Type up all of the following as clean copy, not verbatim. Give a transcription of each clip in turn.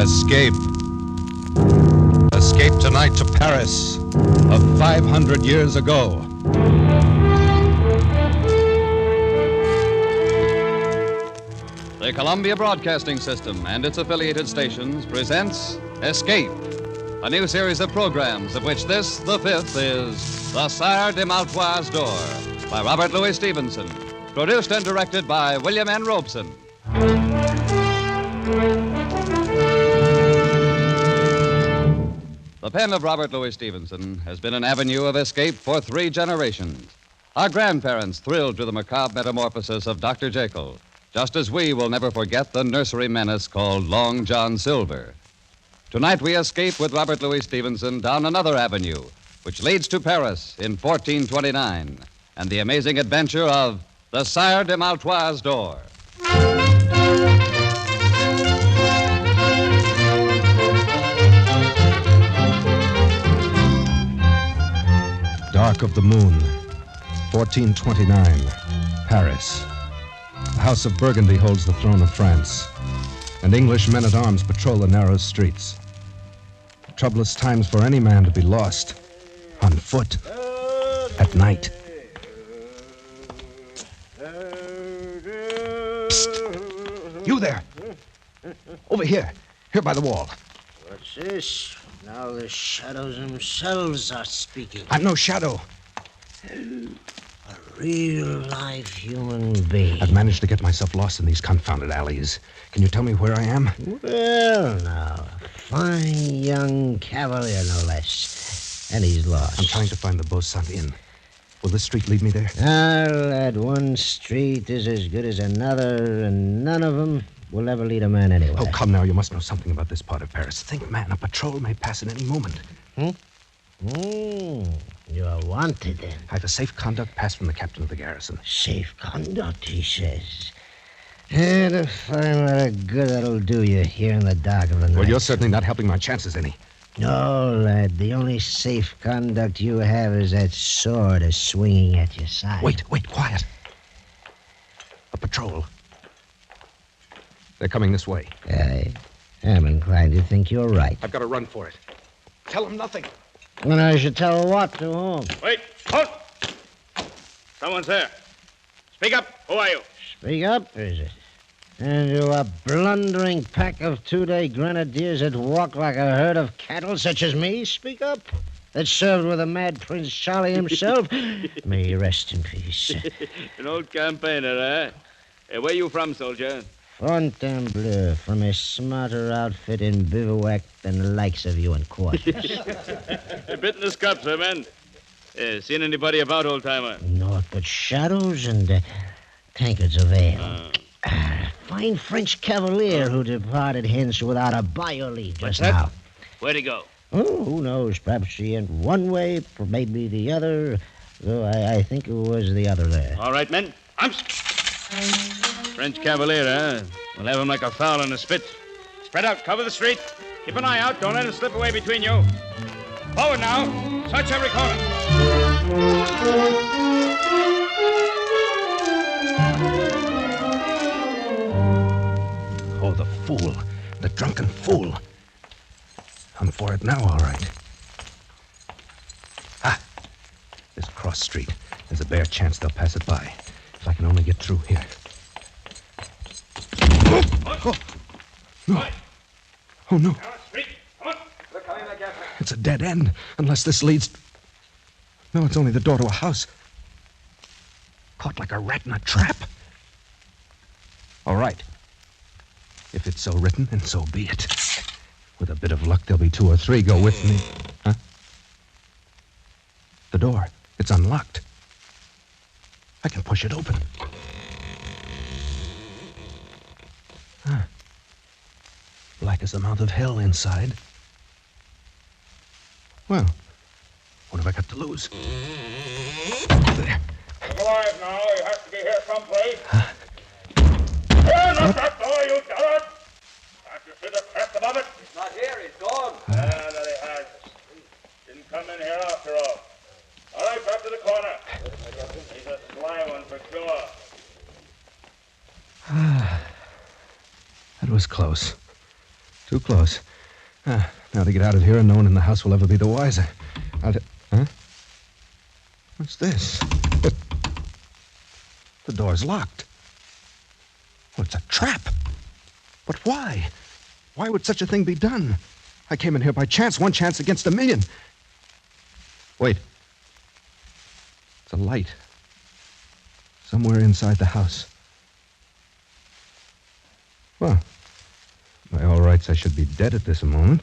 Escape. Escape tonight to Paris of 500 years ago. The Columbia Broadcasting System and its affiliated stations presents Escape, a new series of programs of which this, the fifth, is The Sire De Maletroits Door by Robert Louis Stevenson, produced and directed by William N. Robeson. The pen of Robert Louis Stevenson has been an avenue of escape for 3 generations. Our grandparents thrilled to the macabre metamorphosis of Dr. Jekyll, just as we will never forget the nursery menace called Long John Silver. Tonight we escape with Robert Louis Stevenson down another avenue, which leads to Paris in 1429, and the amazing adventure of the Sire De Maletroits Door. Dark of the moon, 1429, Paris. The House of Burgundy holds the throne of France, and English men-at-arms patrol the narrow streets. Troublous times for any man to be lost, on foot, at night. Psst! You there! Over here by the wall. What's this? Now the shadows themselves are speaking. I'm no shadow. A real live human being. I've managed to get myself lost in these confounded alleys. Can you tell me where I am? Well, now, a fine young cavalier, no less. And he's lost. I'm trying to find the Beau-Sant Inn. Will this street lead me there? Lad, one street is as good as another, and none of them will ever lead a man anywhere. Oh, come now. You must know something about this part of Paris. Think, man, a patrol may pass at any moment. You're wanted, then. I have a safe conduct pass from the captain of the garrison. Safe conduct, he says. And to find what a good that'll do you here in the dark of the night. Well, you're certainly not helping my chances any. No, lad. The only safe conduct you have is that sword swinging at your side. Wait, quiet. A patrol. They're coming this way. I'm inclined to think you're right. I've got to run for it. Tell them nothing. And I should tell what to whom? Wait, halt! Someone's there. Speak up. Who are you? Speak up, is it? And you a blundering pack of 2-day grenadiers that walk like a herd of cattle, such as me? Speak up. That served with the mad Prince Charlie himself. May he rest in peace. An old campaigner, eh? Hey, where you from, soldier? Fontainebleau, from a smarter outfit in bivouac than the likes of you in quarters. A bit in the scups, eh, man? Seen anybody about, old-timer? Naught but shadows and tankards of ale. Fine French cavalier who departed hence without a by your leave just now. Where'd he go? Oh, who knows? Perhaps he went one way, maybe the other. Though I think it was the other there. All right, men. Arms. French cavalier, eh? We'll have him like a fowl in a spit. Spread out. Cover the street. Keep an eye out. Don't let him slip away between you. Forward now. Search every corner. Oh, the fool. The drunken fool. I'm for it now, all right. This cross street. There's a bare chance they'll pass it by. If I can only get through here. Oh, no. Oh, no. It's a dead end, unless this leads... No, it's only the door to a house. Caught like a rat in a trap. All right. If it's so written, then so be it. With a bit of luck, there'll be 2 or 3 go with me. Huh? The door. It's unlocked. I can push it open. Black as the mouth of hell inside. Well, what have I got to lose? There. Look alive now. You have to be here someplace. Not that door, you dare! Can't you see the crest above it? He's not here. He's gone. There he has. Didn't come in here after all. All right, back to the corner. He's a sly one for sure. That was close. Too close. Now to get out of here, and no one in the house will ever be the wiser. Huh? What's this? The door's locked. Oh, it's a trap. But why? Why would such a thing be done? I came in here by chance, one chance against a million. Wait. It's a light. Somewhere inside the house. Well, by all rights, I should be dead at this moment.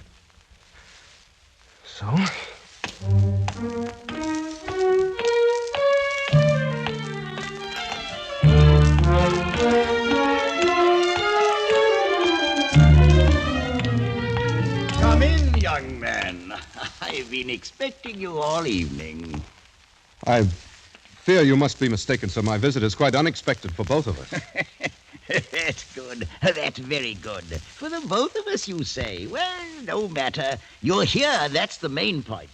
So... Come in, young man. I've been expecting you all evening. I fear you must be mistaken, sir. My visit is quite unexpected for both of us. That's good. That's very good. For the both of us, you say. Well, no matter. You're here. That's the main point.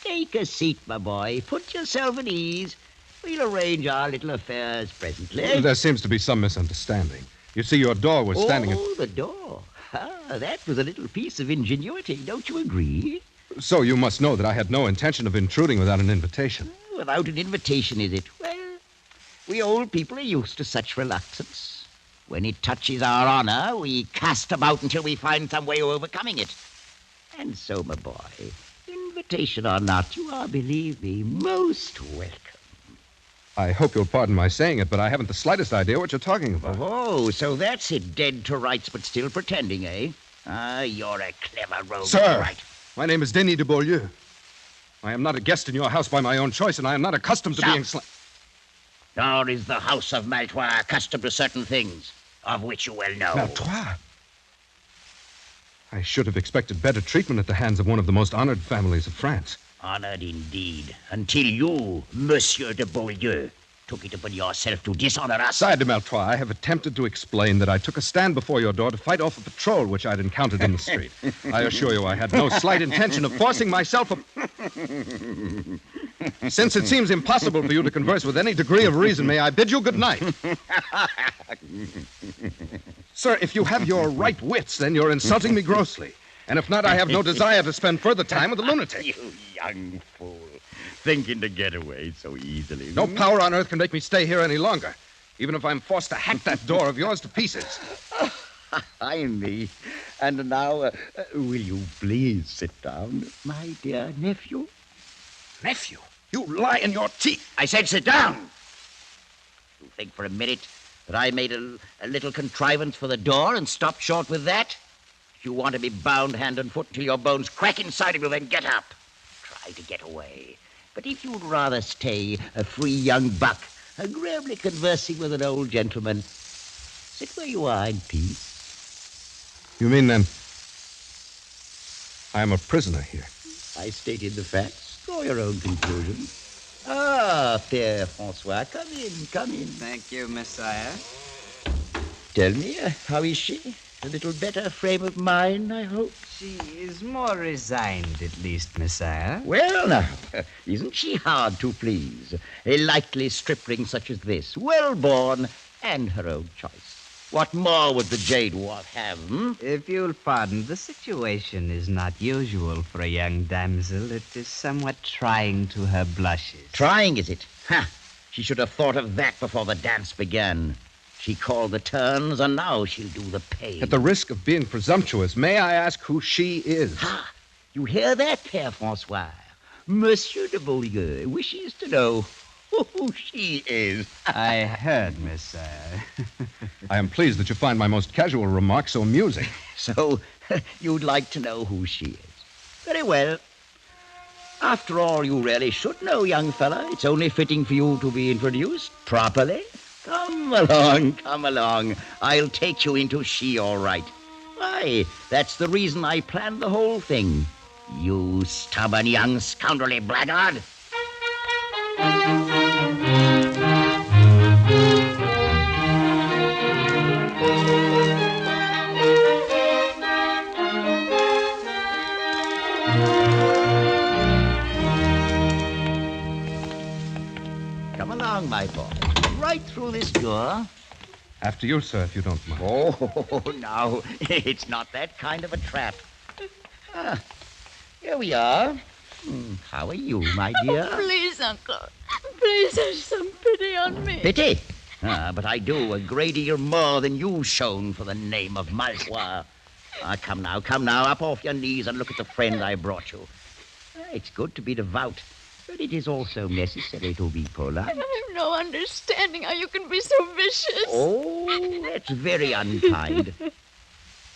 Take a seat, my boy. Put yourself at ease. We'll arrange our little affairs presently. There seems to be some misunderstanding. You see, your door was standing... Oh, the door. That was a little piece of ingenuity. Don't you agree? So you must know that I had no intention of intruding without an invitation. Without an invitation, is it? Well, we old people are used to such reluctance. When it touches our honor, we cast about until we find some way of overcoming it. And so, my boy, invitation or not, you are, believe me, most welcome. I hope you'll pardon my saying it, but I haven't the slightest idea what you're talking about. Oh, so that's it, dead to rights but still pretending, eh? You're a clever rogue. Sir, right. My name is Denis de Beaulieu. I am not a guest in your house by my own choice, and I am not accustomed to being Nor is the house of Maletroits accustomed to certain things, of which you well know. Maletroits? I should have expected better treatment at the hands of one of the most honored families of France. Honored indeed, until you, Monsieur de Beaulieu, took it upon yourself to dishonor us. Sire De Maletroits, I have attempted to explain that I took a stand before your door to fight off a patrol which I'd encountered in the street. I assure you I had no slight intention of forcing myself Since it seems impossible for you to converse with any degree of reason, may I bid you good night? Sir, if you have your right wits, then you're insulting me grossly. And if not, I have no desire to spend further time with a lunatic. You young fool. Thinking to get away so easily. No power on earth can make me stay here any longer, even if I'm forced to hack that door of yours to pieces. I me. And now, will you please sit down, my dear nephew? Nephew, you lie in your teeth. I said sit down. You think for a minute that I made a little contrivance for the door and stopped short with that? If you want to be bound hand and foot till your bones crack inside of you, then get up. Try to get away. But if you'd rather stay a free young buck, agreeably conversing with an old gentleman, sit where you are in peace. You mean, then, I am a prisoner here? I stated the facts. Draw your own conclusion. Ah, Père François, come in, come in. Thank you, Messiah. Tell me, how is she? A little better frame of mind, I hope? She is more resigned, at least, Messiah. Well, now, isn't she hard to please? A likely stripling such as this, well-born, and her own choice. What more would the jade dwarf have, If you'll pardon, the situation is not usual for a young damsel. It is somewhat trying to her blushes. Trying, is it? Ha! She should have thought of that before the dance began. She called the turns, and now she'll do the pay. At the risk of being presumptuous, may I ask who she is? Ha! You hear that, Père François? Monsieur de Beaulieu wishes to know who she is. I heard, Messiah. I am pleased that you find my most casual remark so amusing. So, you'd like to know who she is. Very well. After all, you really should know, young fella. It's only fitting for you to be introduced properly. Come along, come along. I'll take you into she, all right. Why, that's the reason I planned the whole thing. You stubborn young scoundrelly blackguard. Come along, my boy. Right through this door. After you, sir, if you don't mind. Oh, no, it's not that kind of a trap. Here we are. How are you, my dear? Oh, please, Uncle. Please have some pity on me. Pity? But I do a great deal more than you've shown for the name of Maletroits. Come now, up off your knees and look at the friend I brought you. It's good to be devout, but it is also necessary to be polite. I have no understanding how you can be so vicious. Oh, that's very unkind.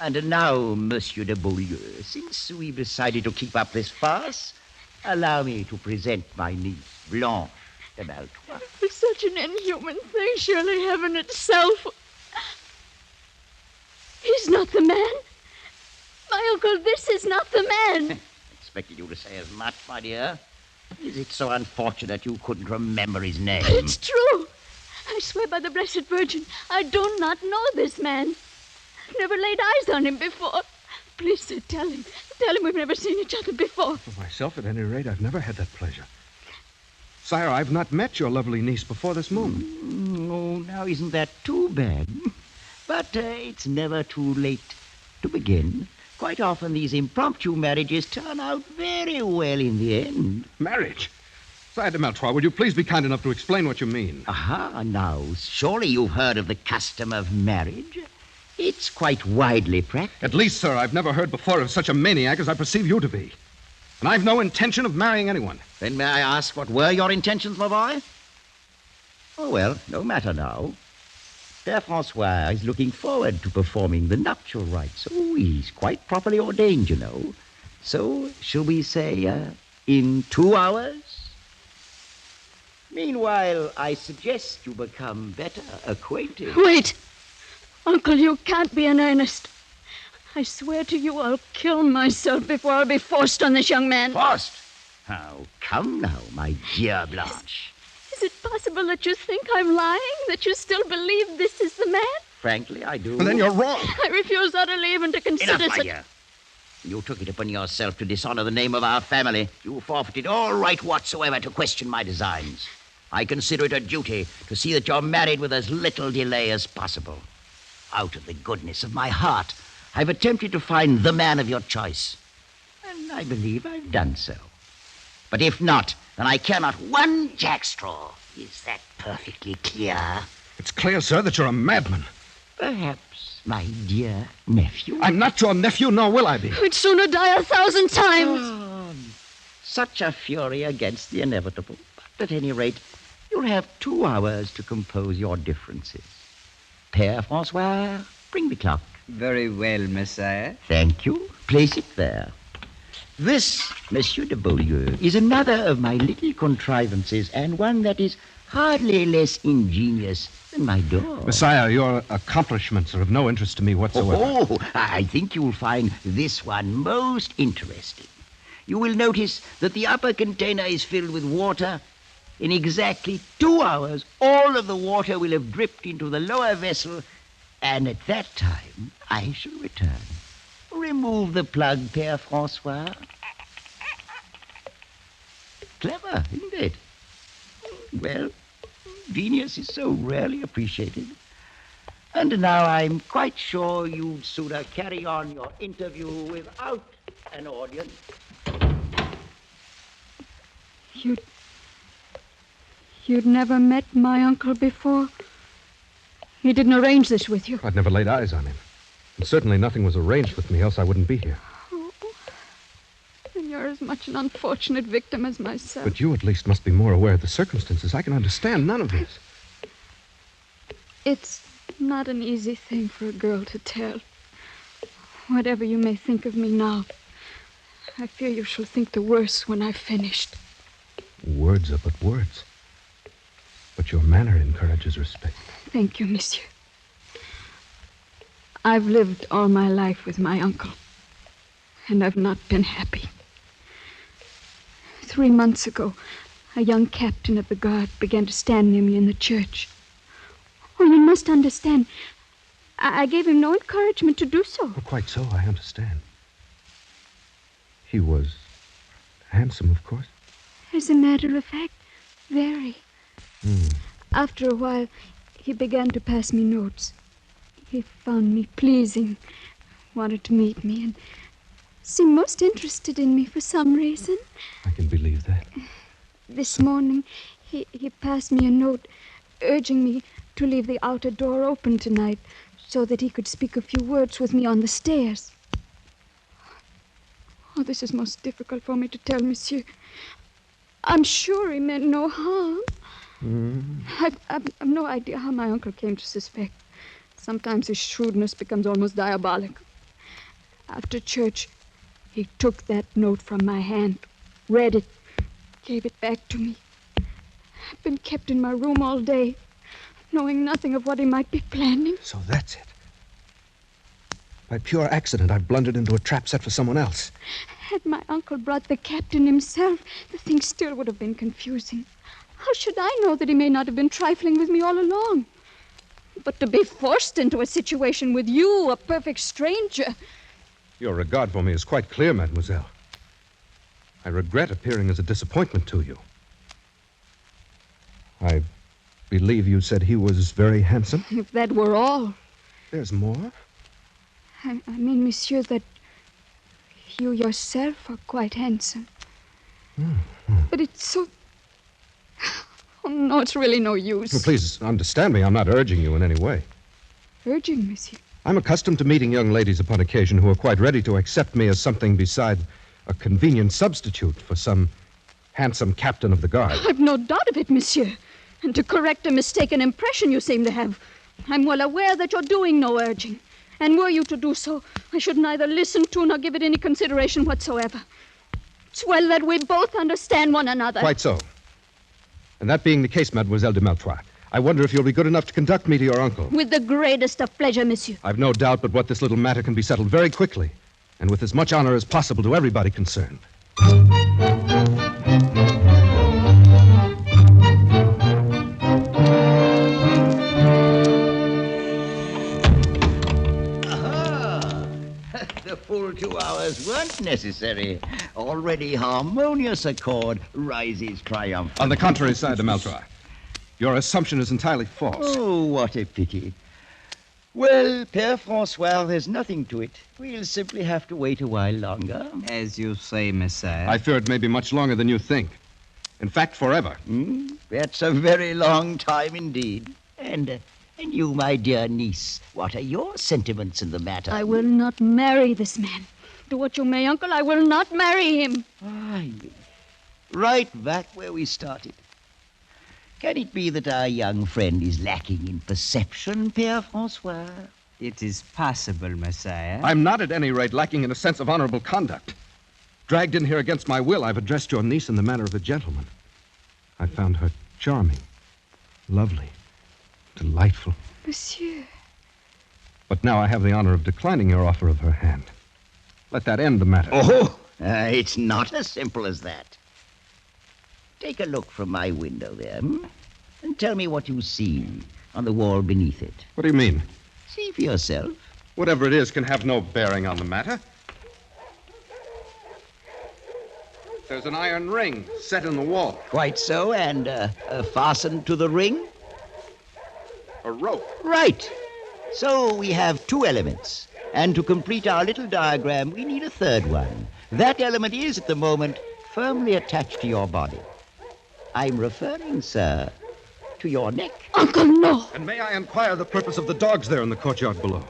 And now, Monsieur de Beaulieu, since we've decided to keep up this farce, allow me to present my niece, Blanche de Maletroits. It's such an inhuman thing, surely heaven itself. He's not the man. My uncle, this is not the man. Expected you to say as much, my dear. Is it so unfortunate you couldn't remember his name? But it's true. I swear by the Blessed Virgin, I do not know this man. I've never laid eyes on him before. Please, sir, tell him. Tell him we've never seen each other before. For myself, at any rate, I've never had that pleasure. Sire, I've not met your lovely niece before this moment. Oh, now isn't that too bad? But it's never too late to begin. Quite often these impromptu marriages turn out very well in the end. Marriage? Sire de Maletroits, will you please be kind enough to explain what you mean? Aha, now, surely you've heard of the custom of marriage. It's quite widely practiced. At least, sir, I've never heard before of such a maniac as I perceive you to be. And I've no intention of marrying anyone. Then may I ask what were your intentions, my boy? Oh, well, no matter now. Père Francois is looking forward to performing the nuptial rites. Oh, he's quite properly ordained, you know. So, shall we say, in 2 hours? Meanwhile, I suggest you become better acquainted. Wait. Uncle, you can't be in earnest. I swear to you I'll kill myself before I'll be forced on this young man. Forced? Oh, come now, my dear Blanche. Is it possible that you think I'm lying? That you still believe this is the man? Frankly, I do. Well, then you're wrong. I refuse utterly even to consider Enough, my such... dear. You took it upon yourself to dishonor the name of our family. You forfeited all right whatsoever to question my designs. I consider it a duty to see that you're married with as little delay as possible. Out of the goodness of my heart, I've attempted to find the man of your choice. And I believe I've done so. But if not, then I care not one jackstraw. Is that perfectly clear? It's clear, sir, that you're a madman. Perhaps, my dear nephew. I'm not your nephew, nor will I be. I'd sooner die 1,000 times. Such a fury against the inevitable. But at any rate, you'll have 2 hours to compose your differences. Père Francois, bring the clock. Very well, Messiah. Thank you. Place it there. This, Monsieur de Beaulieu, is another of my little contrivances, and one that is hardly less ingenious than my door. Messiah, your accomplishments are of no interest to me whatsoever. Oh, I think you'll find this one most interesting. You will notice that the upper container is filled with water. In exactly 2 hours, all of the water will have dripped into the lower vessel, and at that time, I shall return. Remove the plug, Père Francois. Clever, isn't it? Well, genius is so rarely appreciated. And now I'm quite sure you'd sooner carry on your interview without an audience. You'd never met my uncle before? He didn't arrange this with you? I'd never laid eyes on him. And certainly nothing was arranged with me, else I wouldn't be here. Oh, then you're as much an unfortunate victim as myself. But you at least must be more aware of the circumstances. I can understand none of this. It's not an easy thing for a girl to tell. Whatever you may think of me now, I fear you shall think the worse when I've finished. Words are but words. But your manner encourages respect. Thank you, monsieur. I've lived all my life with my uncle, and I've not been happy. 3 months ago, a young captain of the guard began to stand near me in the church. Oh, you must understand. I gave him no encouragement to do so. Oh, quite so, I understand. He was handsome, of course. As a matter of fact, very. After a while, he began to pass me notes. He found me pleasing, wanted to meet me, and seemed most interested in me for some reason. I can believe that. This morning, he passed me a note urging me to leave the outer door open tonight so that he could speak a few words with me on the stairs. Oh, this is most difficult for me to tell, monsieur. I'm sure he meant no harm. I've no idea how my uncle came to suspect. Sometimes his shrewdness becomes almost diabolical. After church, he took that note from my hand, read it, gave it back to me. I've been kept in my room all day, knowing nothing of what he might be planning. So that's it. By pure accident, I've blundered into a trap set for someone else. Had my uncle brought the captain himself, the thing still would have been confusing. How should I know that he may not have been trifling with me all along? But to be forced into a situation with you, a perfect stranger... Your regard for me is quite clear, mademoiselle. I regret appearing as a disappointment to you. I believe you said he was very handsome? If that were all. There's more? I mean, monsieur, that you yourself are quite handsome. But it's so... Oh, no, it's really no use. Well, please understand me. I'm not urging you in any way. Urging, monsieur? I'm accustomed to meeting young ladies upon occasion who are quite ready to accept me as something beside a convenient substitute for some handsome captain of the guard. I've no doubt of it, monsieur. And to correct a mistaken impression you seem to have, I'm well aware that you're doing no urging. And were you to do so, I should neither listen to nor give it any consideration whatsoever. It's well that we both understand one another. Quite so. And that being the case, Mademoiselle de Maletroits, I wonder if you'll be good enough to conduct me to your uncle. With the greatest of pleasure, monsieur. I've no doubt but what this little matter can be settled very quickly, and with as much honor as possible to everybody concerned. The full 2 hours weren't necessary. Already harmonious accord rises triumphant. On the contrary, Sire De Maletroits, your assumption is entirely false. Oh, what a pity. Well, Père François, there's nothing to it. We'll simply have to wait a while longer. As you say, Messiah. I fear it may be much longer than you think. In fact, forever. That's a very long time indeed. And you, my dear niece, what are your sentiments in the matter? I will not marry this man. Do what you may, uncle, I will not marry him. Right back where we started. Can it be that our young friend is lacking in perception, Père François? It is possible, Messiah. I'm not at any rate lacking in a sense of honorable conduct. Dragged in here against my will, I've addressed your niece in the manner of a gentleman. I found her charming, lovely, delightful. Monsieur. But now I have the honor of declining your offer of her hand. Let that end the matter. It's not as simple as that. Take a look from my window there, and tell me what you see on the wall beneath it. What do you mean? See for yourself. Whatever it is can have no bearing on the matter. There's an iron ring set in the wall. Quite so, and fastened to the ring? A rope. Right. So we have 2 elements. And to complete our little diagram, we need a third one. That element is, at the moment, firmly attached to your body. I'm referring, sir, to your neck. Uncle, no. And may I inquire the purpose of the dogs there in the courtyard below?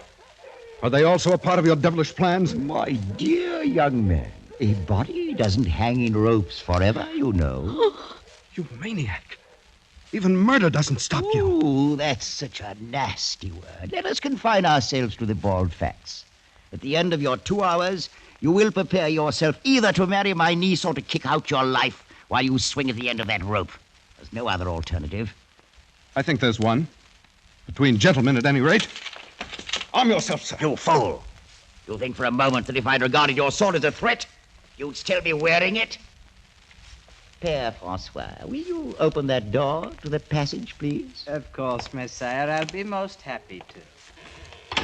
Are they also a part of your devilish plans? My dear young man, a body doesn't hang in ropes forever, you know. You maniac. Even murder doesn't stop you. Ooh, that's such a nasty word. Let us confine ourselves to the bald facts. At the end of your 2 hours, you will prepare yourself either to marry my niece or to kick out your life while you swing at the end of that rope. There's no other alternative. I think there's one. Between gentlemen, at any rate. Arm yourself, sir. You fool. You think for a moment that if I'd regarded your sword as a threat, you'd still be wearing it? Père François, will you open that door to the passage, please? Of course, Messiah. I'll be most happy to.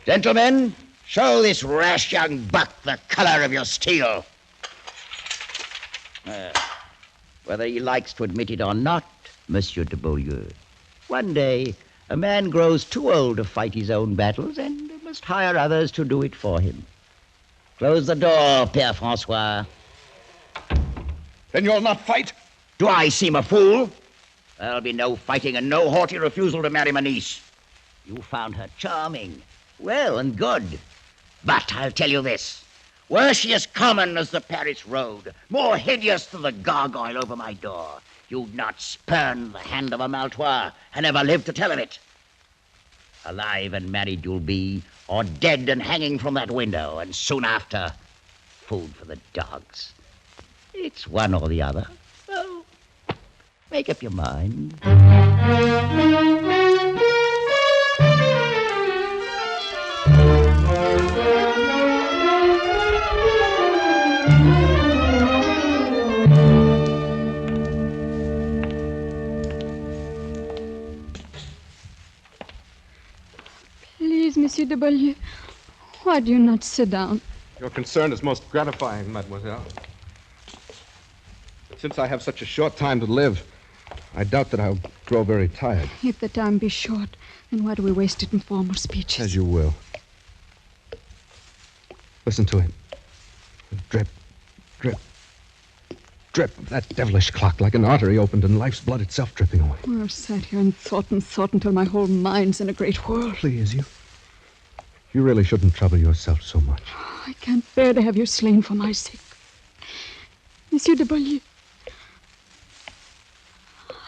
Gentlemen, show this rash young buck the color of your steel. Whether he likes to admit it or not, Monsieur de Beaulieu, one day A man grows too old to fight his own battles and must hire others to do it for him. Close the door, Père Francois. Then you'll not fight? Do I seem a fool? There'll be no fighting and no haughty refusal to marry my niece. You found her charming, well and good. But I'll tell you this. Were she as common as the Paris road, more hideous than the gargoyle over my door, you'd not spurn the hand of a Maletroit and ever live to tell of it. Alive and married you'll be, or dead and hanging from that window, and soon after, food for the dogs. It's one or the other. So, make up your mind. Please, Monsieur de Beaulieu, why do you not sit down? Your concern is most gratifying, mademoiselle. But since I have such a short time to live, I doubt that I'll grow very tired. If the time be short, then why do we waste it in formal speeches? As you will. Listen to it. Drip, drip, drip. That devilish clock, like an artery opened and life's blood itself dripping away. Well, I've sat here and thought until my whole mind's in a great whirl. Please, you really shouldn't trouble yourself so much. I can't bear to have you slain for my sake. Monsieur de Beaulieu,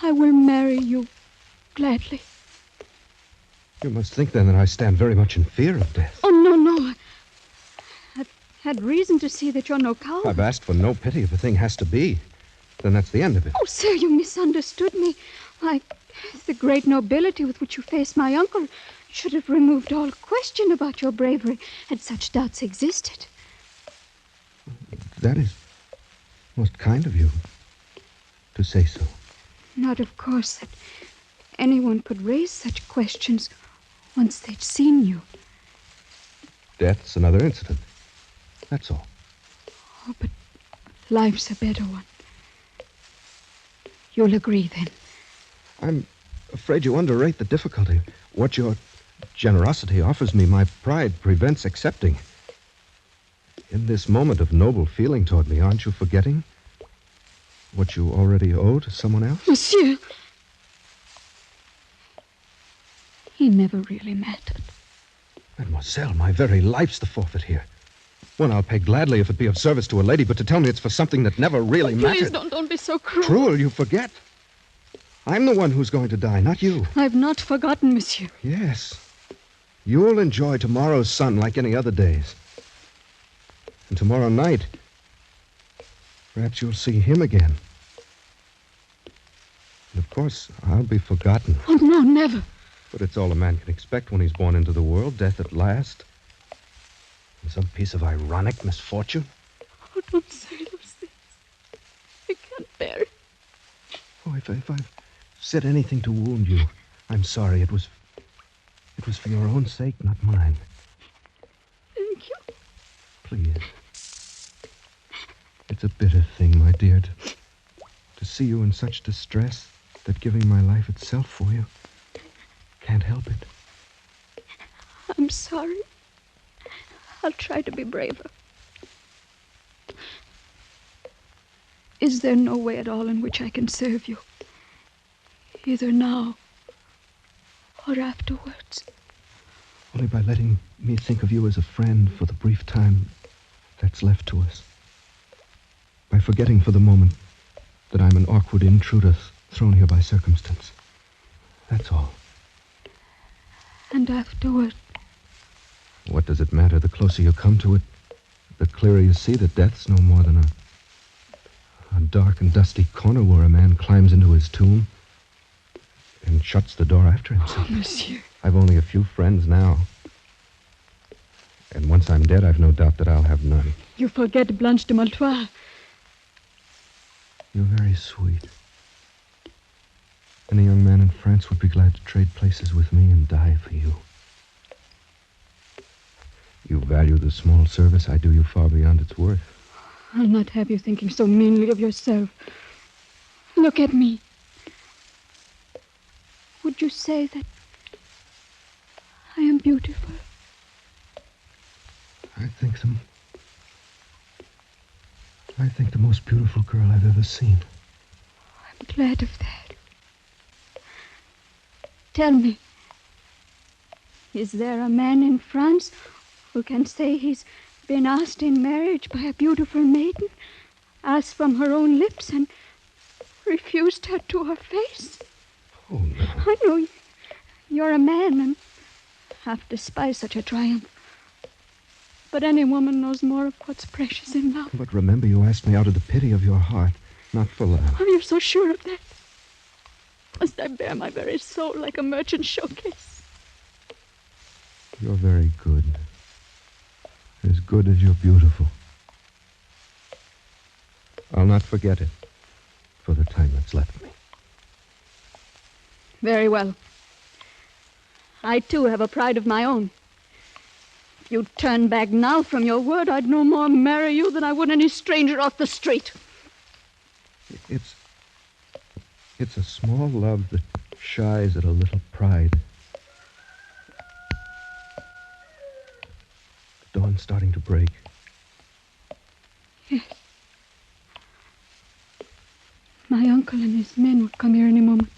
I will marry you gladly. You must think, then, that I stand very much in fear of death. Oh, no. I've had reason to see that you're no coward. I've asked for no pity. If a thing has to be, then that's the end of it. Oh, sir, you misunderstood me. Why, the great nobility with which you faced my uncle should have removed all question about your bravery had such doubts existed. That is most kind of you to say so. Not, of course, that anyone could raise such questions once they'd seen you. Death's another incident. That's all. Oh, but life's a better one. You'll agree, then? I'm afraid you underrate the difficulty. What your generosity offers me, my pride prevents accepting. In this moment of noble feeling toward me, aren't you forgetting what you already owe to someone else? Monsieur! He never really mattered. Mademoiselle, my very life's the forfeit here. One I'll pay gladly if it be of service to a lady, but to tell me it's for something that never really mattered. Please don't be so cruel. Cruel, you forget. I'm the one who's going to die, not you. I've not forgotten, monsieur. Yes. You'll enjoy tomorrow's sun like any other days. And tomorrow night, perhaps you'll see him again. And of course, I'll be forgotten. Oh, no, never. But it's all a man can expect when he's born into the world, death at last. And some piece of ironic misfortune. Oh, don't say those things. I can't bear it. Oh, if I've said anything to wound you, I'm sorry. It was for your own sake, not mine. Thank you. Please. It's a bitter thing, my dear, to see you in such distress that giving my life itself for you can't help it. I'm sorry. I'll try to be braver. Is there no way at all in which I can serve you? Either now or afterwards? Only by letting me think of you as a friend for the brief time that's left to us. By forgetting for the moment that I'm an awkward intruder thrown here by circumstance. That's all. And afterward? What does it matter? The closer you come to it, the clearer you see that death's no more than a dark and dusty corner where a man climbs into his tomb and shuts the door after himself. Oh, monsieur. I've only a few friends now. And once I'm dead, I've no doubt that I'll have none. You forget Blanche de Maletroits. You're very sweet. Any young man in France would be glad to trade places with me and die for you. You value the small service I do you far beyond its worth. I'll not have you thinking so meanly of yourself. Look at me. Would you say that beautiful? I think the most beautiful girl I've ever seen. I'm glad of that. Tell me, is there a man in France who can say he's been asked in marriage by a beautiful maiden, asked from her own lips, and refused her to her face? Oh, no. I know you're a man and half despise such a triumph. But any woman knows more of what's precious in love. But remember, you asked me out of the pity of your heart, not for love. Oh, you're so sure of that? Must I bear my very soul like a merchant showcase? You're very good. As good as you're beautiful. I'll not forget it for the time that's left me. Very well. I, too, have a pride of my own. If you'd turn back now from your word, I'd no more marry you than I would any stranger off the street. It's a small love that shies at a little pride. The dawn's starting to break. Yes. My uncle and his men would come here any moment.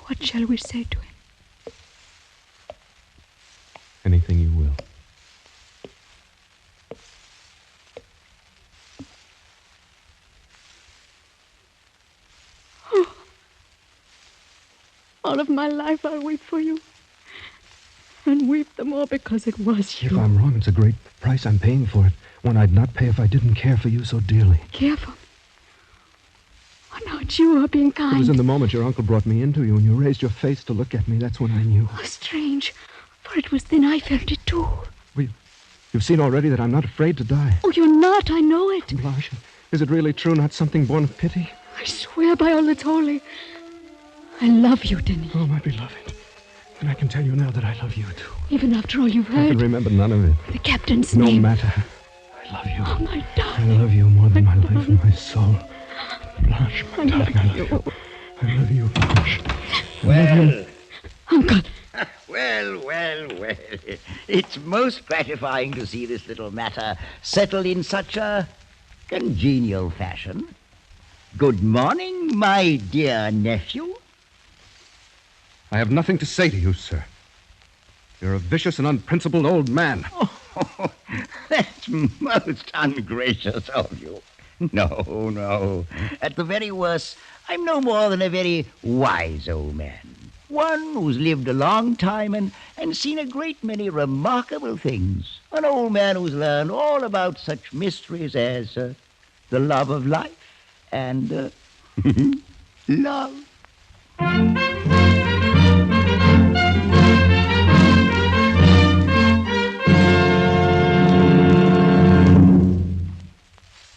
What shall we say to him? Anything you will. Oh. All of my life I'll weep for you. And weep the more because it was you. If I'm wrong, it's a great price I'm paying for it. One I'd not pay if I didn't care for you so dearly. Care for me? Oh, no, it's you who are being kind. It was in the moment your uncle brought me into you, and you raised your face to look at me. That's when I knew. Oh, strange. For it was then I felt it, too. Well, you've seen already that I'm not afraid to die. Oh, you're not. I know it. Blanche, is it really true, not something born of pity? I swear by all that's holy. I love you, Denis. Oh, my beloved. And I can tell you now that I love you, too. Even after all you've heard. I can remember none of it. The captain's No name. matter. I love you. Oh, my I darling. love you more than my life and my soul. Blanche, my darling, I love you. I love you, Blanche. Well, Uncle. well. It's most gratifying to see this little matter settled in such a congenial fashion. Good morning, my dear nephew. I have nothing to say to you, sir. You're a vicious and unprincipled old man. Oh, that's most ungracious of you. No. At the very worst, I'm no more than a very wise old man. One who's lived a long time and seen a great many remarkable things. An old man who's learned all about such mysteries as the love of life and love.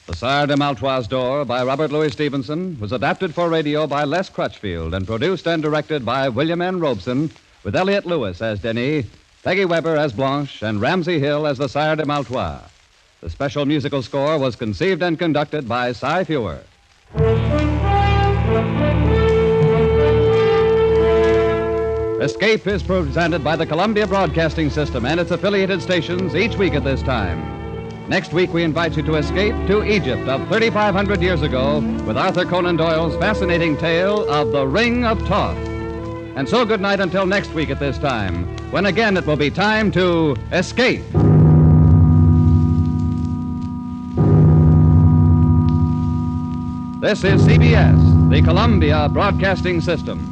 The Sire De Maletroits door by Robert Louis Stevenson was adapted for radio by Les Crutchfield and produced and directed by William N. Robeson, with Elliot Lewis as Denis, Peggy Weber as Blanche, and Ramsey Hill as the Sire De Maletroits. The special musical score was conceived and conducted by Cy Fewer. Escape is presented by the Columbia Broadcasting System and its affiliated stations each week at this time. Next week, we invite you to escape to Egypt of 3,500 years ago with Arthur Conan Doyle's fascinating tale of the Ring of Thoth. And so good night until next week at this time, when again it will be time to escape. This is CBS, the Columbia Broadcasting System.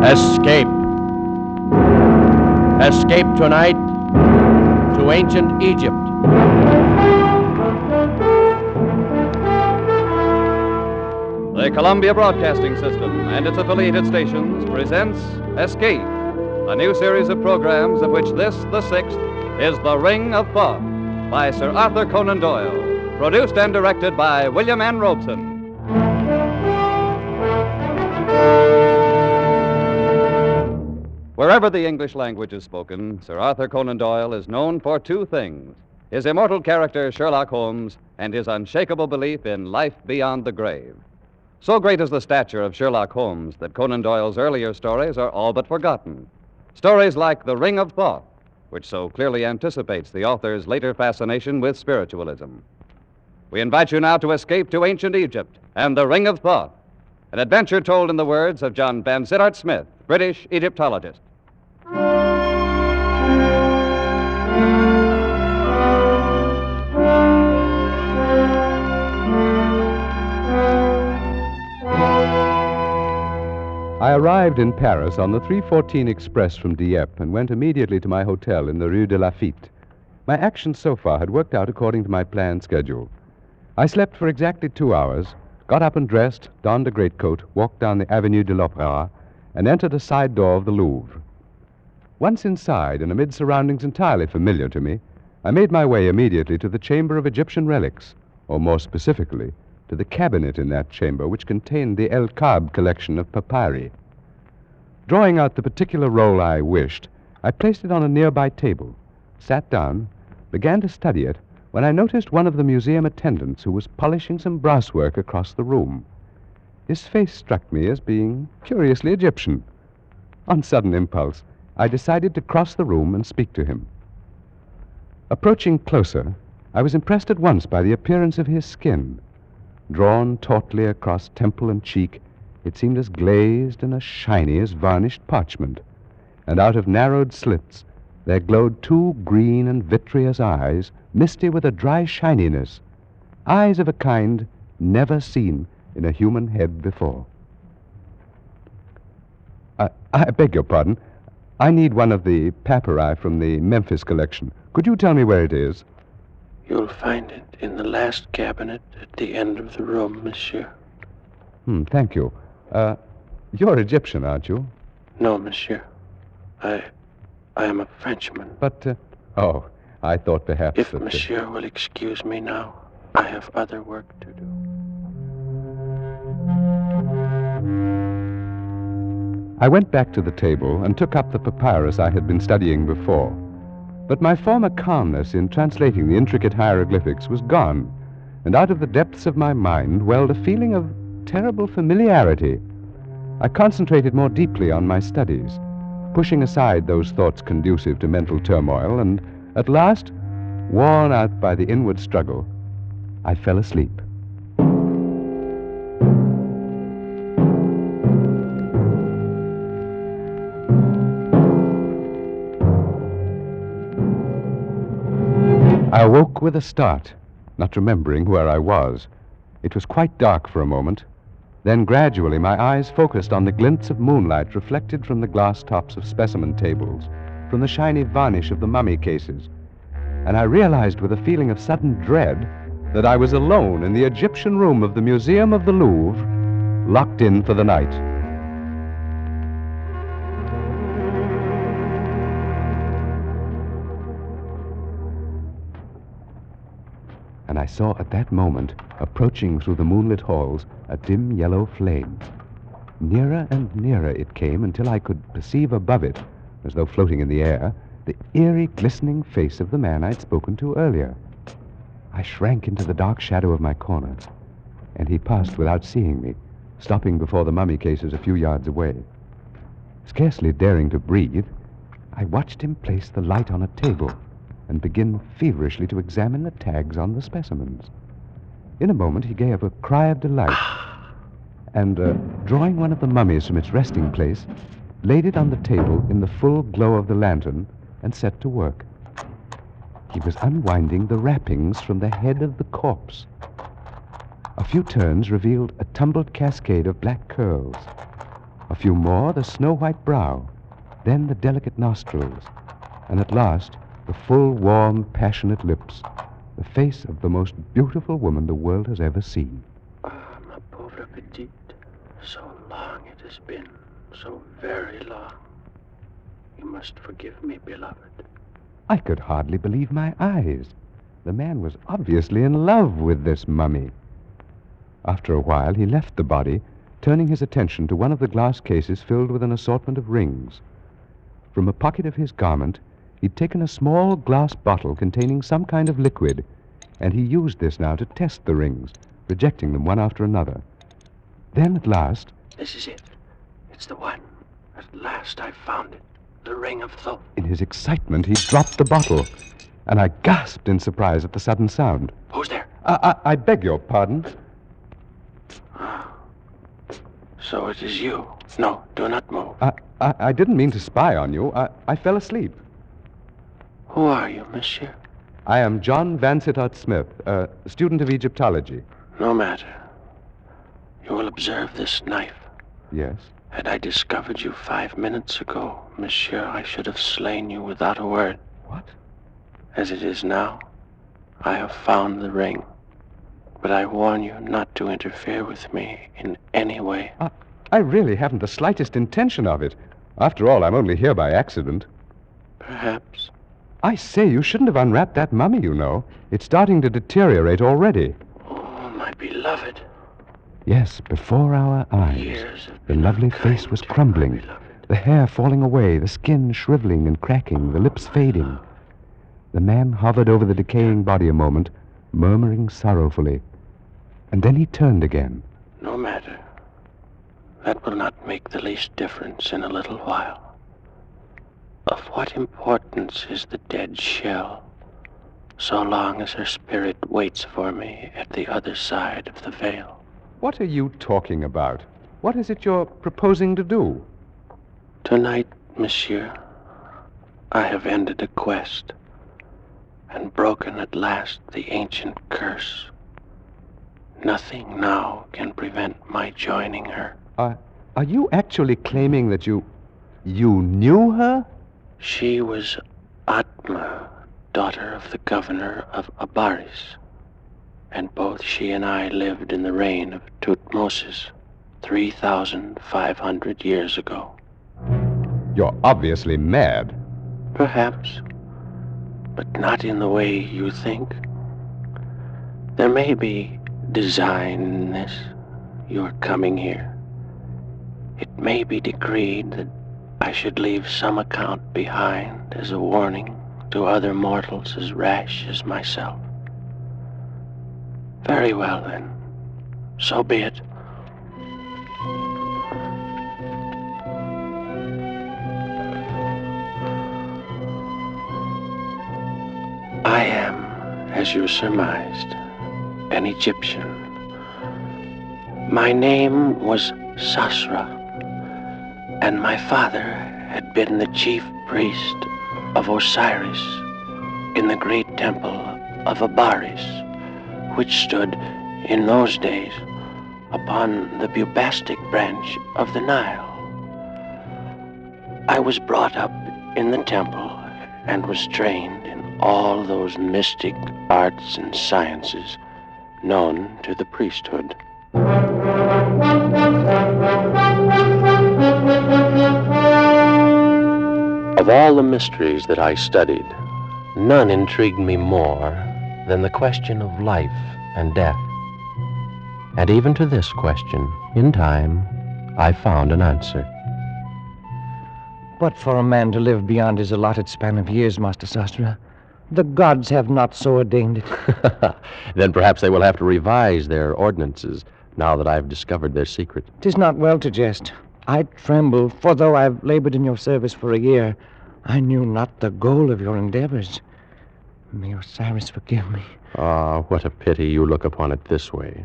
Escape. Escape tonight to ancient Egypt. The Columbia Broadcasting System and its affiliated stations presents Escape, a new series of programs of which this, the sixth, is The Ring of Thoth, by Sir Arthur Conan Doyle. Produced and directed by William N. Robeson. Wherever the English language is spoken, Sir Arthur Conan Doyle is known for two things: his immortal character, Sherlock Holmes, and his unshakable belief in life beyond the grave. So great is the stature of Sherlock Holmes that Conan Doyle's earlier stories are all but forgotten. Stories like The Ring of Thoth, which so clearly anticipates the author's later fascination with spiritualism. We invite you now to escape to ancient Egypt and The Ring of Thoth, an adventure told in the words of John Vansittart Smith, British Egyptologist. I arrived in Paris on the 3:14 express from Dieppe and went immediately to my hotel in the Rue de Lafitte. My actions so far had worked out according to my planned schedule. I slept for exactly 2 hours, got up and dressed, donned a greatcoat, walked down the Avenue de l'Opéra, and entered a side door of the Louvre. Once inside, and amid surroundings entirely familiar to me, I made my way immediately to the Chamber of Egyptian Relics, or more specifically, to the cabinet in that chamber which contained the El Kab collection of papyri. Drawing out the particular roll I wished, I placed it on a nearby table, sat down, began to study it, when I noticed one of the museum attendants who was polishing some brasswork across the room. His face struck me as being curiously Egyptian. On sudden impulse, I decided to cross the room and speak to him. Approaching closer, I was impressed at once by the appearance of his skin. Drawn tautly across temple and cheek, it seemed as glazed and as shiny as varnished parchment, and out of narrowed slits there glowed two green and vitreous eyes, misty with a dry shininess, eyes of a kind never seen in a human head before. I beg your pardon. I need one of the papyri from the Memphis collection. Could you tell me where it is? You'll find it in the last cabinet at the end of the room, monsieur. Thank you. You're Egyptian, aren't you? No, monsieur. I am a Frenchman. But, I thought perhaps If that... monsieur will excuse me now, I have other work to do. I went back to the table and took up the papyrus I had been studying before. But my former calmness in translating the intricate hieroglyphics was gone, and out of the depths of my mind welled a feeling of terrible familiarity. I concentrated more deeply on my studies, pushing aside those thoughts conducive to mental turmoil, and at last, worn out by the inward struggle, I fell asleep. I awoke with a start, not remembering where I was. It was quite dark for a moment. Then gradually my eyes focused on the glints of moonlight reflected from the glass tops of specimen tables, from the shiny varnish of the mummy cases. And I realized with a feeling of sudden dread that I was alone in the Egyptian room of the Museum of the Louvre, locked in for the night. And I saw at that moment, approaching through the moonlit halls, a dim yellow flame. Nearer and nearer it came until I could perceive above it, as though floating in the air, the eerie, glistening face of the man I'd spoken to earlier. I shrank into the dark shadow of my corner, and he passed without seeing me, stopping before the mummy cases a few yards away. Scarcely daring to breathe, I watched him place the light on a table and begin feverishly to examine the tags on the specimens. In a moment, he gave a cry of delight, and, drawing one of the mummies from its resting place, laid it on the table in the full glow of the lantern and set to work. He was unwinding the wrappings from the head of the corpse. A few turns revealed a tumbled cascade of black curls. A few more, the snow-white brow, then the delicate nostrils, and at last, the full, warm, passionate lips, the face of the most beautiful woman the world has ever seen. Ah, ma pauvre petite, so long it has been, so very long. You must forgive me, beloved. I could hardly believe my eyes. The man was obviously in love with this mummy. After a while, he left the body, turning his attention to one of the glass cases filled with an assortment of rings. From a pocket of his garment, he'd taken a small glass bottle containing some kind of liquid, and he used this now to test the rings, rejecting them one after another. Then, at last... This is it. It's the one. At last I found it. The ring of Thoth. In his excitement, he dropped the bottle, and I gasped in surprise at the sudden sound. Who's there? I beg your pardon. So it is you. No, do not move. I didn't mean to spy on you. I fell asleep. Who are you, monsieur? I am John Vansittart Smith, a student of Egyptology. No matter. You will observe this knife. Yes? Had I discovered you 5 minutes ago, monsieur, I should have slain you without a word. What? As it is now, I have found the ring. But I warn you not to interfere with me in any way. I really haven't the slightest intention of it. After all, I'm only here by accident. Perhaps. I say, you shouldn't have unwrapped that mummy, you know. It's starting to deteriorate already. Oh, my beloved. Yes, before our eyes, the lovely face was crumbling, the hair falling away, the skin shriveling and cracking, the lips fading. The man hovered over the decaying body a moment, murmuring sorrowfully. And then he turned again. No matter. That will not make the least difference in a little while. Of what importance is the dead shell, so long as her spirit waits for me at the other side of the veil? What are you talking about? What is it you're proposing to do? Tonight, monsieur, I have ended a quest and broken at last the ancient curse. Nothing now can prevent my joining her. Are you actually claiming that you knew her? She was Atma, daughter of the governor of Abaris, and both she and I lived in the reign of Tutmosis 3,500 years ago. You're obviously mad. Perhaps, but not in the way you think. There may be design in this, your coming here. It may be decreed that I should leave some account behind as a warning to other mortals as rash as myself. Very well, then. So be it. I am, as you surmised, an Egyptian. My name was Sasra, and my father had been the chief priest of Osiris in the great temple of Abaris, which stood in those days upon the Bubastic branch of the Nile. I was brought up in the temple and was trained in all those mystic arts and sciences known to the priesthood. Of all the mysteries that I studied, none intrigued me more than the question of life and death. And even to this question, in time, I found an answer. But for a man to live beyond his allotted span of years, Master Sastra, the gods have not so ordained it. Then perhaps they will have to revise their ordinances now that I've discovered their secret. 'Tis not well to jest. I tremble, for though I've labored in your service for a year, I knew not the goal of your endeavors. May Osiris forgive me. Ah, what a pity you look upon it this way.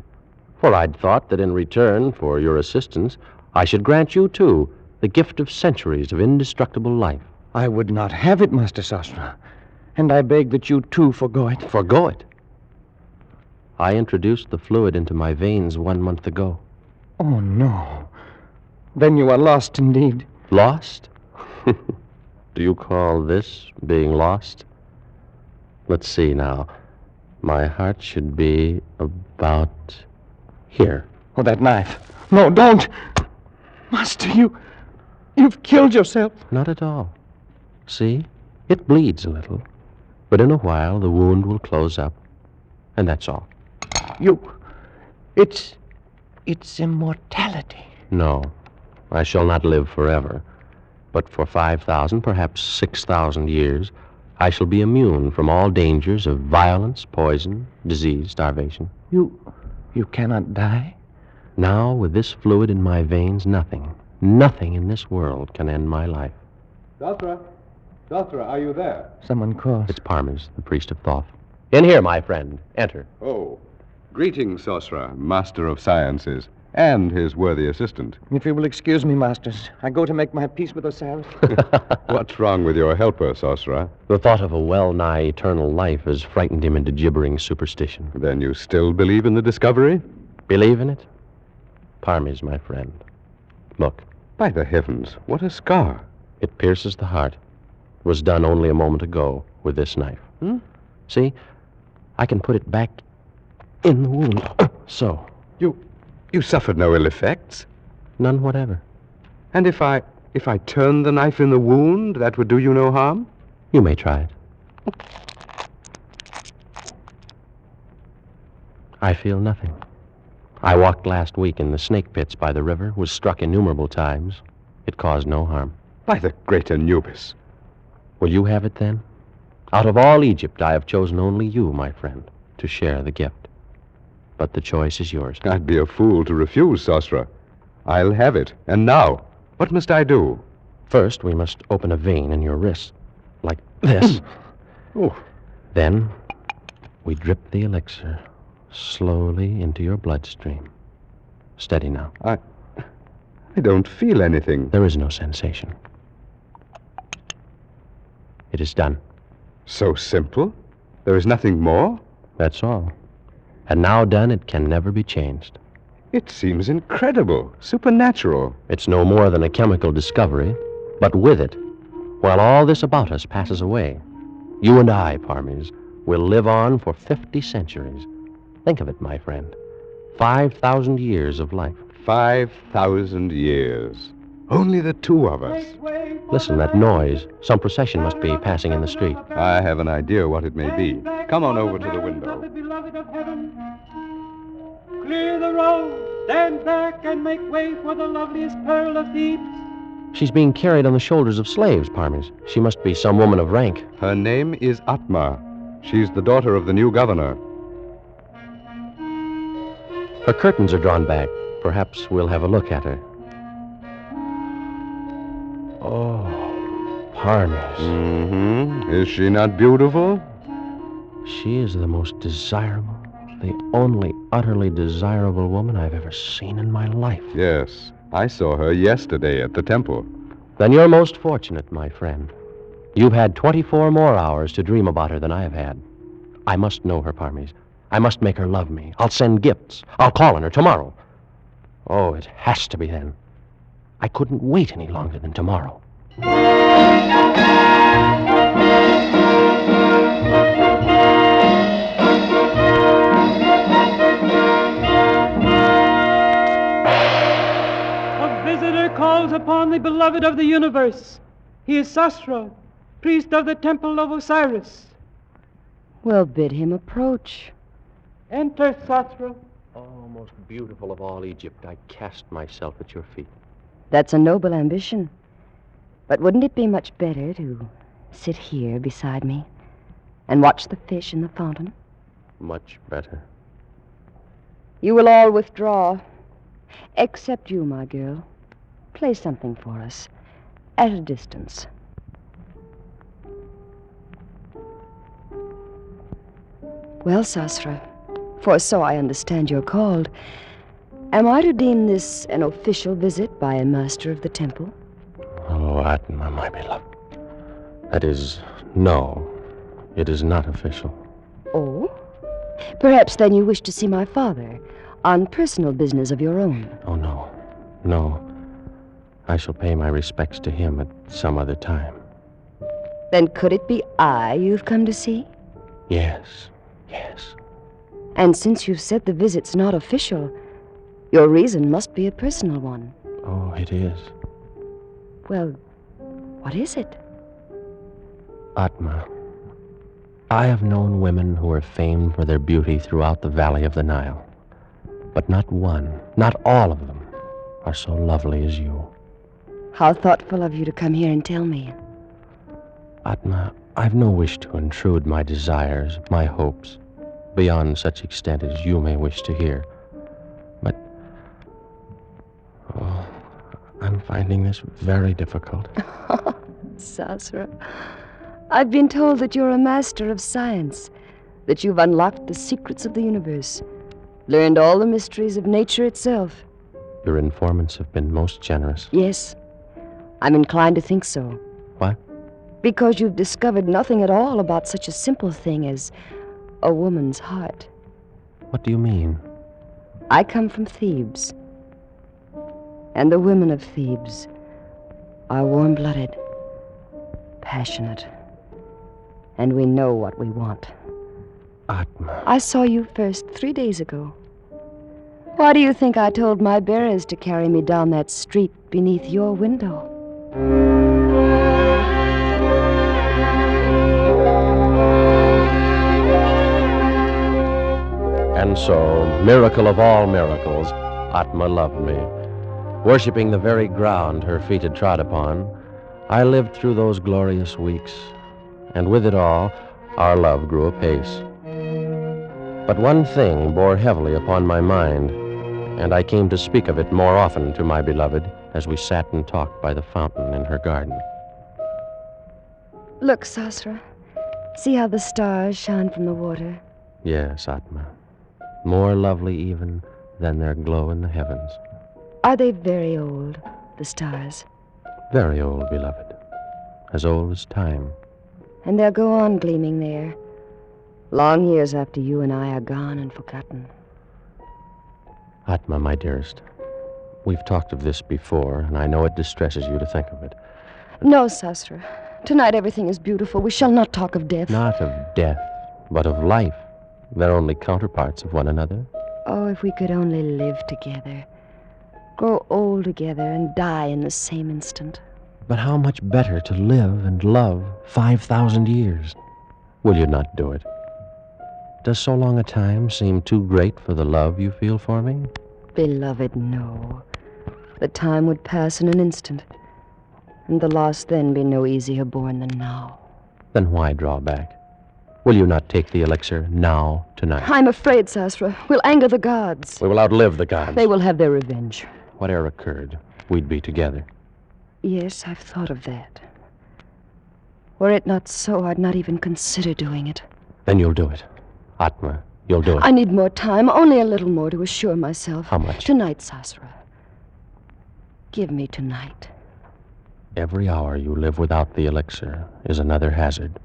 For I'd thought that in return for your assistance, I should grant you, too, the gift of centuries of indestructible life. I would not have it, Master Sastra, and I beg that you, too, forgo it. Forgo it? I introduced the fluid into my veins 1 month ago. Oh, no. Then you are lost indeed. Lost? Do you call this being lost? Let's see now. My heart should be about here. Oh, that knife. No, don't. Master, you've killed yourself. Not at all. See? It bleeds a little. But in a while, the wound will close up, and that's all. It's immortality. No, I shall not live forever. But for 5,000, perhaps 6,000 years, I shall be immune from all dangers of violence, poison, disease, starvation. You cannot die? Now, with this fluid in my veins, nothing in this world can end my life. Dothra, are you there? Someone calls. It's Parmes, the priest of Thoth. In here, my friend. Enter. Oh, greetings, Sosra, master of sciences, and his worthy assistant. If you will excuse me, masters, I go to make my peace with Osiris. What's wrong with your helper, Sosra? The thought of a well-nigh eternal life has frightened him into gibbering superstition. Then you still believe in the discovery? Believe in it? Parmes, my friend. Look. By the heavens, what a scar. It pierces the heart. It was done only a moment ago with this knife. See? I can put it back in the wound. So. You suffered no ill effects? None whatever. And if I turned the knife in the wound, that would do you no harm? You may try it. I feel nothing. I walked last week in the snake pits by the river, was struck innumerable times. It caused no harm. By the great Anubis. Will you have it then? Out of all Egypt, I have chosen only you, my friend, to share the gift. But the choice is yours. I'd be a fool to refuse, Sosra. I'll have it. And now, what must I do? First, we must open a vein in your wrist, like this. Then, we drip the elixir slowly into your bloodstream. Steady now. I don't feel anything. There is no sensation. It is done. So simple? There is nothing more? That's all. And now done, it can never be changed. It seems incredible, supernatural. It's no more than a chemical discovery, but with it, while all this about us passes away, you and I, Parmes, will live on for 50 centuries. Think of it, my friend. 5,000 years of life. 5,000 years. Only the two of us. Listen, that noise. Some procession must be passing in the street. I have an idea what it may be. Come on over to the window. Beloved of heaven, clear the road, stand back and make way for the loveliest pearl of Thebes. She's being carried on the shoulders of slaves, Parmes. She must be some woman of rank. Her name is Atma. She's the daughter of the new governor. Her curtains are drawn back. Perhaps we'll have a look at her. Oh, Parmes. Is she not beautiful? She is the most desirable, the only utterly desirable woman I've ever seen in my life. Yes, I saw her yesterday at the temple. Then you're most fortunate, my friend. You've had 24 more hours to dream about her than I have had. I must know her, Parmes. I must make her love me. I'll send gifts. I'll call on her tomorrow. Oh, it has to be then. I couldn't wait any longer than tomorrow. A visitor calls upon the beloved of the universe. He is Sasra, priest of the temple of Osiris. Well, bid him approach. Enter, Sasra. Oh, most beautiful of all Egypt, I cast myself at your feet. That's a noble ambition. But wouldn't it be much better to sit here beside me and watch the fish in the fountain? Much better. You will all withdraw, except you, my girl. Play something for us, at a distance. Well, Sasra, for so I understand you're called, am I to deem this an official visit by a master of the temple? Oh, Atma, my beloved. That is, no, it is not official. Oh? Perhaps then you wish to see my father on personal business of your own. Oh, no. No. I shall pay my respects to him at some other time. Then could it be I you've come to see? Yes, yes. And since you've said the visit's not official, your reason must be a personal one. Oh, it is. Well, what is it? Atma, I have known women who are famed for their beauty throughout the valley of the Nile. But not one, not all of them, are so lovely as you. How thoughtful of you to come here and tell me. Atma, I've no wish to intrude my desires, my hopes, beyond such extent as you may wish to hear. But, I'm finding this very difficult. Sasra, I've been told that you're a master of science, that you've unlocked the secrets of the universe, learned all the mysteries of nature itself. Your informants have been most generous. Yes, I'm inclined to think so. What? Because you've discovered nothing at all about such a simple thing as a woman's heart. What do you mean? I come from Thebes, and the women of Thebes are warm-blooded, passionate, and we know what we want. Atma. I saw you first 3 days ago. Why do you think I told my bearers to carry me down that street beneath your window? And so, miracle of all miracles, Atma loved me. Worshipping the very ground her feet had trod upon, I lived through those glorious weeks, and with it all, our love grew apace. But one thing bore heavily upon my mind, and I came to speak of it more often to my beloved as we sat and talked by the fountain in her garden. Look, Sasra. See how the stars shine from the water? Yes, Atma. More lovely even than their glow in the heavens. Are they very old, the stars? Very old, beloved. As old as time. And they'll go on gleaming there, long years after you and I are gone and forgotten. Atma, my dearest, we've talked of this before, and I know it distresses you to think of it. No, Sasra. Tonight everything is beautiful. We shall not talk of death. Not of death, but of life. They're only counterparts of one another. Oh, if we could only live together, grow old together, and die in the same instant. But how much better to live and love 5,000 years? Will you not do it? Does so long a time seem too great for the love you feel for me? Beloved, no. The time would pass in an instant, and the loss then be no easier borne than now. Then why draw back? Will you not take the elixir now, tonight? I'm afraid, Sasra. We'll anger the gods. We will outlive the gods. They will have their revenge. Whatever occurred, we'd be together. Yes, I've thought of that. Were it not so, I'd not even consider doing it. Then you'll do it. Atma, you'll do it. I need more time, only a little more to assure myself. How much? Tonight, Sasra. Give me tonight. Every hour you live without the elixir is another hazard.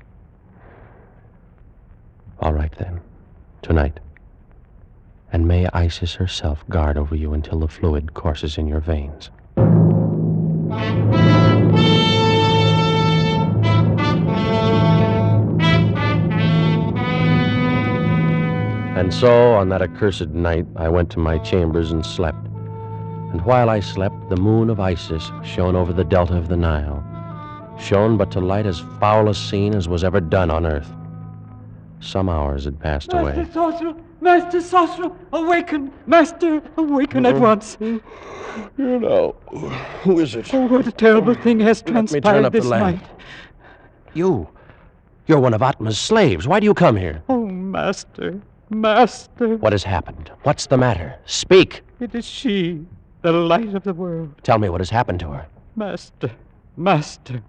All right, then. Tonight. And may Isis herself guard over you until the fluid courses in your veins. And so, on that accursed night, I went to my chambers and slept. And while I slept, the moon of Isis shone over the delta of the Nile. Shone but to light as foul a scene as was ever done on earth. Some hours had passed away. Master Sosra, awaken! Master, awaken at once. You know, who is it? Oh, what a terrible thing has transpired this night. You're one of Atma's slaves. Why do you come here? Oh, Master, Master. What has happened? What's the matter? Speak. It is she, the light of the world. Tell me what has happened to her. Master.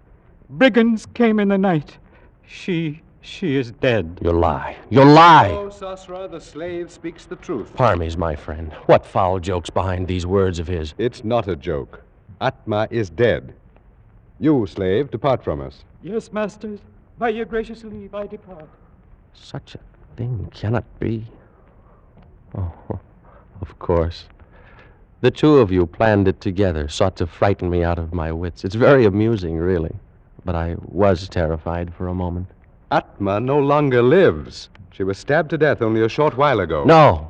Brigands came in the night. She is dead. You lie. You lie! Oh, Sasra, the slave speaks the truth. Parmes, my friend, what foul joke's behind these words of his? It's not a joke. Atma is dead. You, slave, depart from us. Yes, masters. By your gracious leave, I depart. Such a thing cannot be. Oh, of course. The two of you planned it together, sought to frighten me out of my wits. It's very amusing, really. But I was terrified for a moment. Atma no longer lives. She was stabbed to death only a short while ago. No.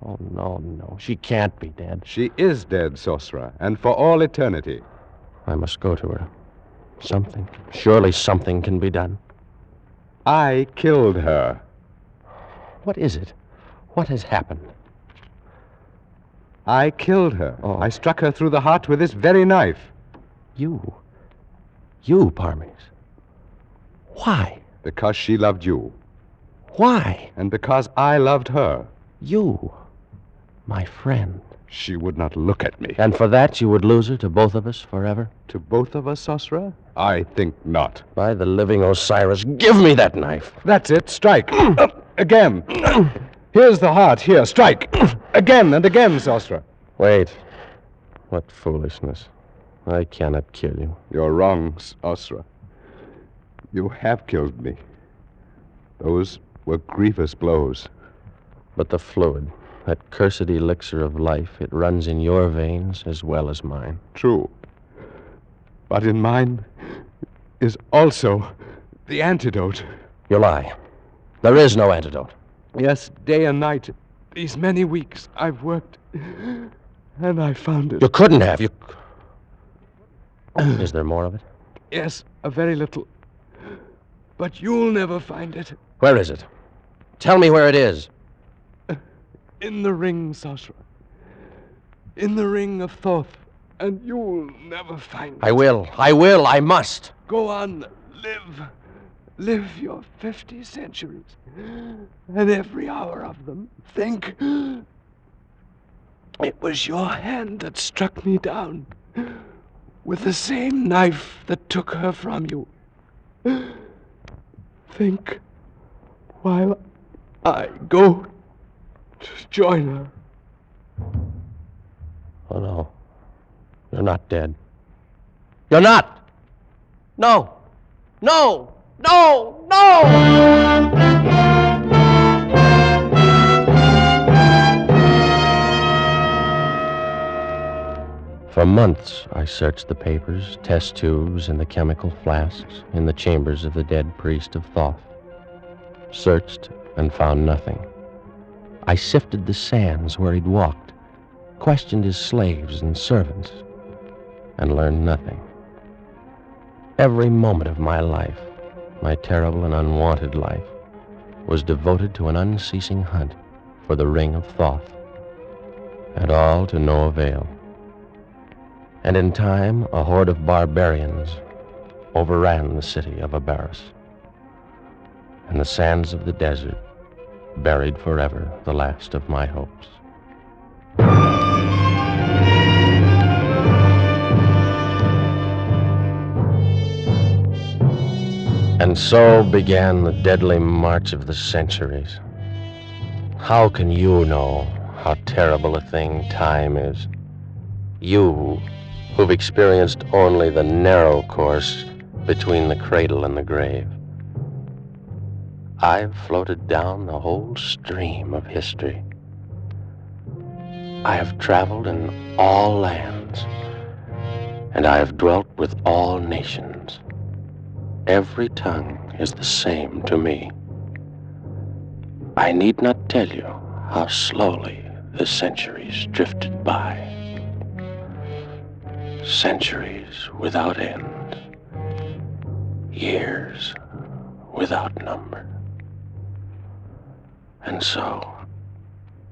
Oh, no. She can't be dead. She is dead, Sosra, and for all eternity. I must go to her. Surely something can be done. I killed her. What is it? What has happened? I killed her. Oh. I struck her through the heart with this very knife. You, Parmes. Why? Because she loved you. Why? And because I loved her. You, my friend. She would not look at me. And for that you would lose her to both of us forever? To both of us, Sosra? I think not. By the living Osiris, give me that knife. That's it. Strike. Again. Here's the heart. Here, strike. Again and again, Sosra. Wait. What foolishness. I cannot kill you. You're wrong, Sosra. You have killed me. Those were grievous blows. But the fluid, that cursed elixir of life, it runs in your veins as well as mine. True. But in mine is also the antidote. You lie. There is no antidote. Yes, day and night. These many weeks I've worked, and I found it. You couldn't have. Is there more of it? Yes, a very little. But you'll never find it. Where is it? Tell me where it is. In the ring, Sosra. In the ring of Thoth. And you'll never find it. I will, I must. Go on, live. Live your 50 centuries. And every hour of them, think. It was your hand that struck me down. With the same knife that took her from you. Think while I go to join her. Oh, no. You're not dead. You're not! No! No! No! No! For months, I searched the papers, test tubes, and the chemical flasks in the chambers of the dead priest of Thoth. Searched and found nothing. I sifted the sands where he'd walked, questioned his slaves and servants, and learned nothing. Every moment of my life, my terrible and unwanted life, was devoted to an unceasing hunt for the ring of Thoth, and all to no avail. And in time, a horde of barbarians overran the city of Abaris. And the sands of the desert buried forever the last of my hopes. And so began the deadly march of the centuries. How can you know how terrible a thing time is? You, who've experienced only the narrow course between the cradle and the grave. I've floated down the whole stream of history. I have traveled in all lands, and I have dwelt with all nations. Every tongue is the same to me. I need not tell you how slowly the centuries drifted by. Centuries without end, years without number. And so,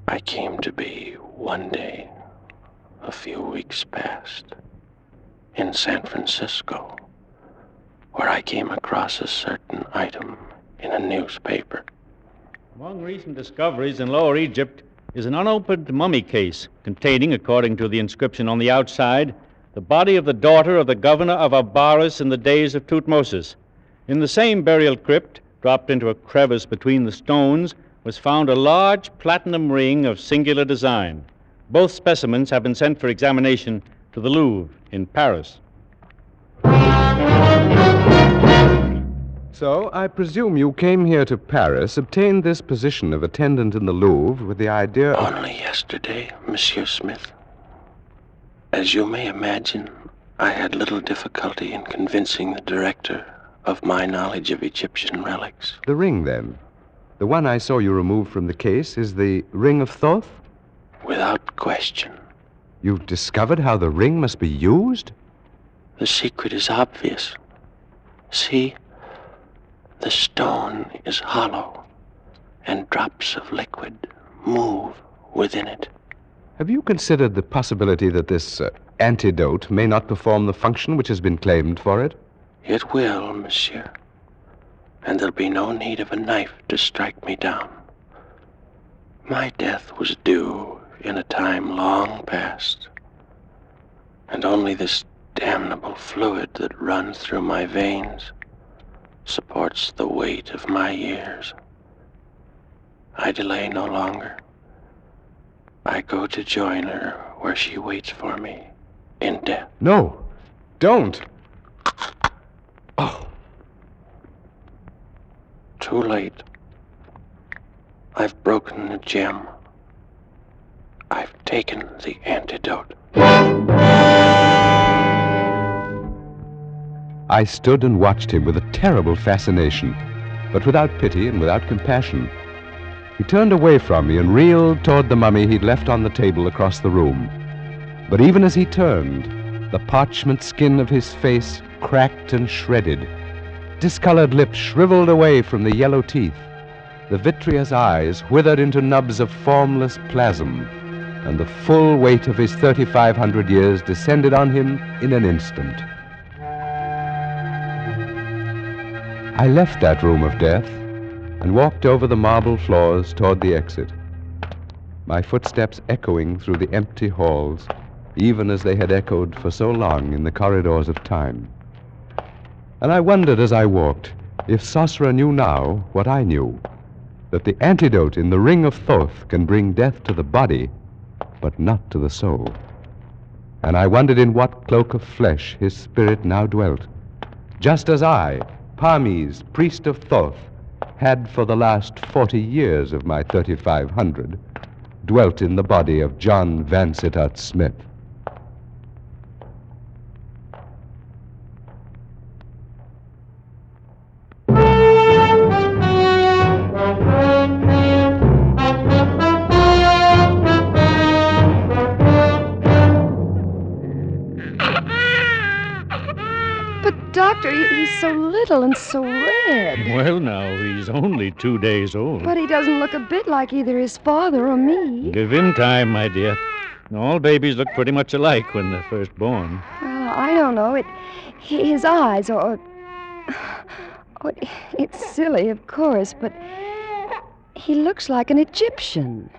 I came to be one day, a few weeks past, in San Francisco, where I came across a certain item in a newspaper. Among recent discoveries in Lower Egypt is an unopened mummy case containing, according to the inscription on the outside, the body of the daughter of the governor of Abaris in the days of Tutmosis. In the same burial crypt, dropped into a crevice between the stones, was found a large platinum ring of singular design. Both specimens have been sent for examination to the Louvre in Paris. So, I presume you came here to Paris, obtained this position of attendant in the Louvre with the idea of... Only yesterday, Monsieur Smith. As you may imagine, I had little difficulty in convincing the director of my knowledge of Egyptian relics. The ring, then. The one I saw you remove from the case is the ring of Thoth? Without question. You've discovered how the ring must be used? The secret is obvious. See, The stone is hollow, and drops of liquid move within it. Have you considered the possibility that this antidote may not perform the function which has been claimed for it? It will, monsieur. And there'll be no need of a knife to strike me down. My death was due in a time long past, and only this damnable fluid that runs through my veins supports the weight of my years. I delay no longer. I go to join her where she waits for me in death. No, don't. Oh. Too late. I've broken the gem. I've taken the antidote. I stood and watched him with a terrible fascination, but without pity and without compassion. He turned away from me and reeled toward the mummy he'd left on the table across the room. But even as he turned, the parchment skin of his face cracked and shredded. Discolored lips shriveled away from the yellow teeth. The vitreous eyes withered into nubs of formless plasm, and the full weight of his 3,500 years descended on him in an instant. I left that room of death and walked over the marble floors toward the exit, my footsteps echoing through the empty halls, even as they had echoed for so long in the corridors of time. And I wondered as I walked if Sosra knew now what I knew, that the antidote in the ring of Thoth can bring death to the body, but not to the soul. And I wondered in what cloak of flesh his spirit now dwelt, just as I, Parmes, priest of Thoth, had for the last 40 years of my 3,500 dwelt in the body of John Vansittart Smith. Doctor, he's so little and so red. Well, now, he's only 2 days old. But he doesn't look a bit like either his father or me. Give him time, my dear. All babies look pretty much alike when they're first born. Well, I don't know. His eyes or it's silly, of course, but he looks like an Egyptian.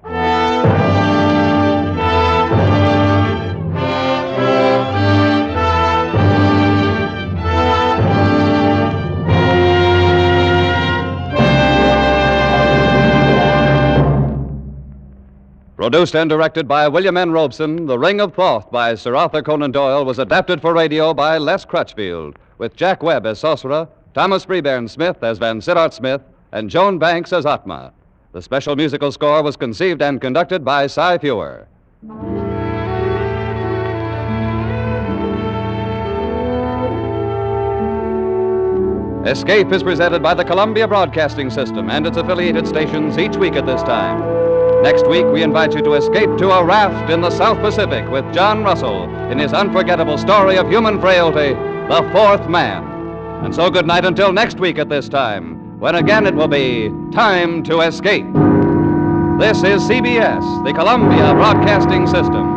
Produced and directed by William N. Robeson, The Ring of Thoth by Sir Arthur Conan Doyle was adapted for radio by Les Crutchfield, with Jack Webb as Sosra, Thomas Freebairn Smith as Vansittart Smith, and Joan Banks as Atma. The special musical score was conceived and conducted by Cy Feuer. Escape is presented by the Columbia Broadcasting System and its affiliated stations each week at this time. Next week, we invite you to escape to a raft in the South Pacific with John Russell in his unforgettable story of human frailty, The Fourth Man. And so good night until next week at this time, when again it will be Time to Escape. This is CBS, the Columbia Broadcasting System.